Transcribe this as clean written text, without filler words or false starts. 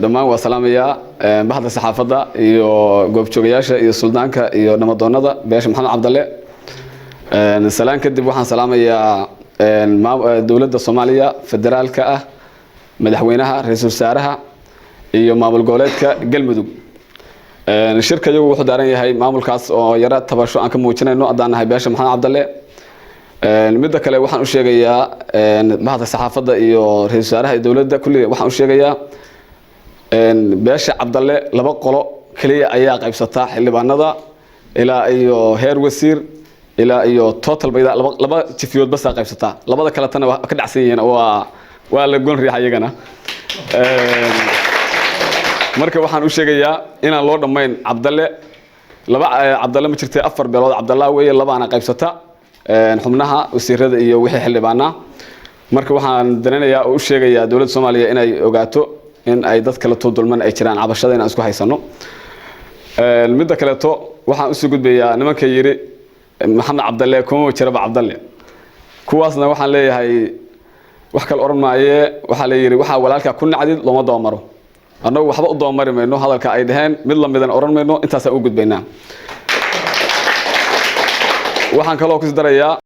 dhammaan waa salaamaya bahda saxaafadda iyo goobjoogayaasha iyo suldaanka iyo namadoonada beesha maxamed cabdalle salaan kadib waxaan salaamayaa dawladda Soomaaliya federaalka ah madaxweynaha ra'iisul wasaaraha iyo maamul goboleedka Galmudug shirkadu wuxuu daaran yahay maamulkaas oo yara tabasho aan ka muujinayno adanahay beesha maxamed cabdalle midda kale waxaan u sheegayaa bahda saxaafadda iyo ra'iisul wasaaraha dawladda kulli waxaan u sheegayaa beesha cabdalle laba qolo kaliya ayaa qaybsata xildhibaanada ilaa iyo heer wasiir ilaa iyo total bayda laba jifiyood bas qaybsata labada kale tan ka dhacsan yihiin waa la goon riix ayagana marka waxaan u sheegayaa inaan loo dhameyn cabdalle laba cabdalle ma jirtay afar beelood cabdalla weeye labaana qaybsata xubnaha wasiirada iyo wixii xildhibaana marka waxaan dananayaa oo u sheegayaa dawladda Soomaaliya inay ogaato in ay dad kala toodulman ay jiraan cabashada in aan isku haysano midda kale to waxaan u soo gudbayaa nimanka yiri maxamed cabdalle kuma jiraba cabdalle kuwaasna waxaan leeyahay wax kale oran maaye waxa la yiri waxa walaalka ku nacdid looma doomaro annagu waxba u doomari mayno hadalka ay dhaheen mid la midan oran mayno intaas aan u gudbaynaa waxaan kaloo ku darayaa